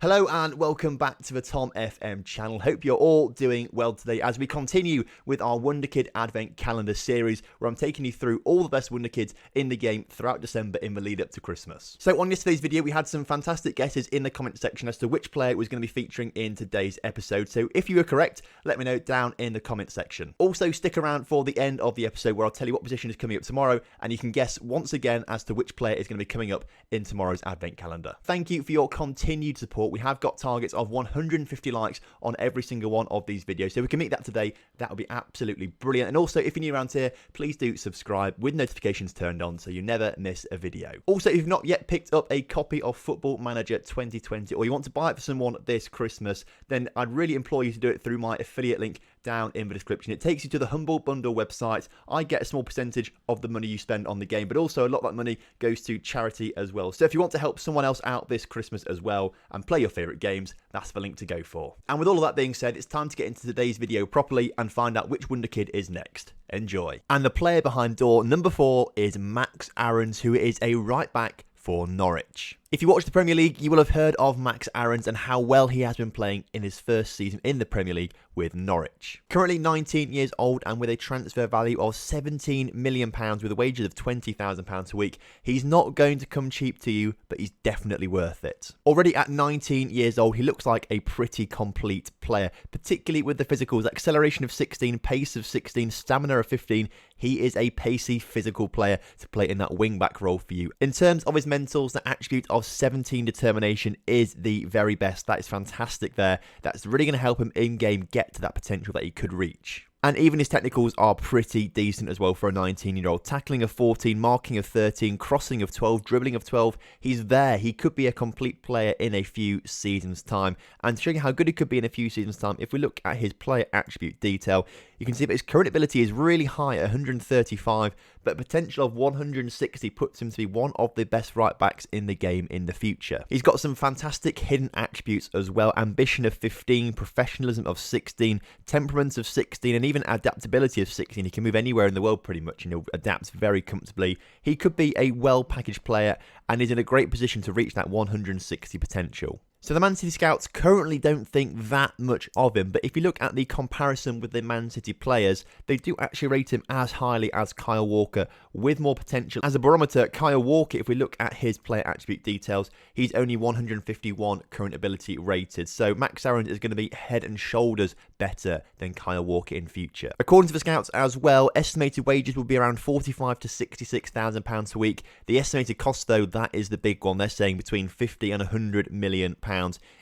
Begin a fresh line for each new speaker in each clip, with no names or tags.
Hello and welcome back to the TomFM channel. Hope you're all doing well today as we continue with our Wonderkid Advent Calendar series where I'm taking you through all the best Wonderkids in the game throughout December in the lead up to Christmas. So on yesterday's video we had some fantastic guesses in the comment section as to which player was going to be featuring in today's episode. So if you were correct, let me know down in the comment section. Also stick around for the end of the episode where I'll tell you what position is coming up tomorrow and you can guess once again as to which player is going to be coming up in tomorrow's Advent Calendar. Thank you for your continued support. We have got targets of 150 likes on every single one of these videos. So if we can meet that today, that would be absolutely brilliant. And also, if you're new around here, please do subscribe with notifications turned on so you never miss a video. Also, if you've not yet picked up a copy of Football Manager 2020 or you want to buy it for someone this Christmas, then I'd really implore you to do it through my affiliate link down in the description. It takes you to the Humble Bundle website. I get a small percentage of the money you spend on the game, but also a lot of that money goes to charity as well. So if you want to help someone else out this Christmas as well and play your favourite games, that's the link to go for. And with all of that being said, it's time to get into today's video properly and find out which Wonderkid is next. Enjoy. And the player behind door number 4 is Max Aarons, who is a right back for Norwich. If you watch the Premier League, you will have heard of Max Aarons and how well he has been playing in his first season in the Premier League with Norwich. Currently 19 years old and with a transfer value of £17 million with a wages of £20,000 a week, he's not going to come cheap to you, but he's definitely worth it. Already at 19 years old, he looks like a pretty complete player, particularly with the physicals, acceleration of 16, pace of 16, stamina of 15. He is a pacey, physical player to play in that wing-back role for you. In terms of his mentals, the attribute of 17 determination is the very best. That is fantastic there. That's really going to help him in-game get to that potential that he could reach. And even his technicals are pretty decent as well for a 19-year-old. Tackling of 14, marking of 13, crossing of 12, dribbling of 12. He's there. He could be a complete player in a few seasons' time. And to show you how good he could be in a few seasons' time, if we look at his player attribute detail, you can see that his current ability is really high at 135, but potential of 160 puts him to be one of the best right backs in the game in the future. He's got some fantastic hidden attributes as well. Ambition of 15, professionalism of 16, temperament of 16, and even adaptability of 16. He can move anywhere in the world pretty much and he'll adapt very comfortably. He could be a well-packaged player and is in a great position to reach that 160 potential. So the Man City scouts currently don't think that much of him, but if you look at the comparison with the Man City players, they do actually rate him as highly as Kyle Walker, with more potential. As a barometer, Kyle Walker, if we look at his player attribute details, he's only 151 current ability rated. So Max Aarons is going to be head and shoulders better than Kyle Walker in future. According to the scouts as well, estimated wages will be around £45,000 to £66,000 a week. The estimated cost though, that is the big one. They're saying between 50 and £100 million.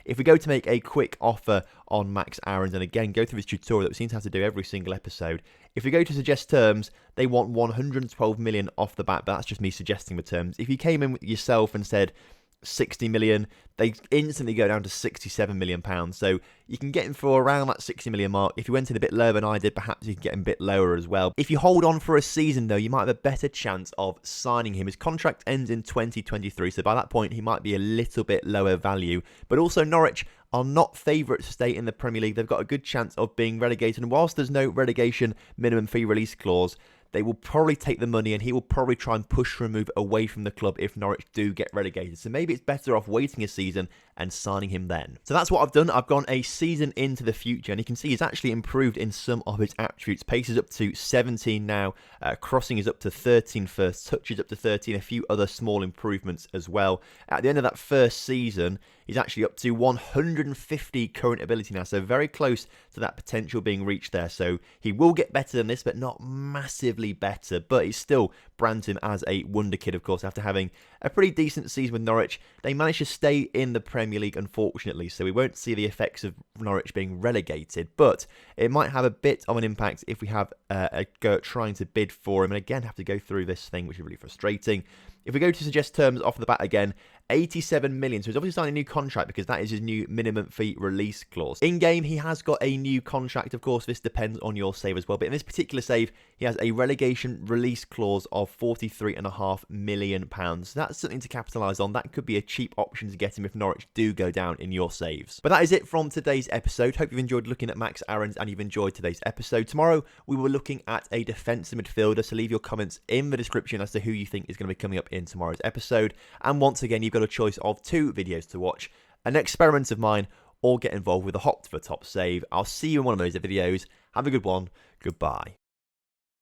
If we go to make a quick offer on Max Aarons, and again go through this tutorial that we seem to have to do every single episode, if we go to suggest terms, they want 112 million off the bat, but that's just me suggesting the terms. If you came in with yourself and said 60 million, they instantly go down to 67 million pounds. So you can get him for around that 60 million mark. If you went in a bit lower than I did, perhaps you can get him a bit lower as well. If you hold on for a season though, you might have a better chance of signing him. His contract ends in 2023, so by that point he might be a little bit lower value. But also Norwich are not favourites to stay in the Premier League. They've got a good chance of being relegated, and whilst there's no relegation minimum fee release clause, they will probably take the money and he will probably try and push for a move away from the club if Norwich do get relegated. So maybe it's better off waiting a season and signing him then. So that's what I've done. I've gone a season into the future and you can see he's actually improved in some of his attributes. Pace is up to 17 now, crossing is up to 13 first, touch is up to 13, a few other small improvements as well. At the end of that first season, he's actually up to 150 current ability now, so very close to that potential being reached there. So he will get better than this, but not massively better, but he still brands him as a Wonderkid, of course, after having a pretty decent season with Norwich. They managed to stay in the Premier League, unfortunately, so we won't see the effects of Norwich being relegated, but it might have a bit of an impact if we have a go at trying to bid for him, and again have to go through this thing, which is really frustrating. If we go to suggest terms off the bat again, 87 million. So he's obviously signed a new contract because that is his new minimum fee release clause. In game, he has got a new contract. Of course, this depends on your save as well. But in this particular save, he has a relegation release clause of £43.5 million. So that's something to capitalise on. That could be a cheap option to get him if Norwich do go down in your saves. But that is it from today's episode. Hope you've enjoyed looking at Max Aarons and you've enjoyed today's episode. Tomorrow, we were looking at a defensive midfielder. So leave your comments in the description as to who you think is going to be coming up in tomorrow's episode. And once again, you've got a choice of 2 videos to watch. an experiment of mine, or get involved with a Hop to the Top save. I'll see you in one of those videos. Have a good one. Goodbye.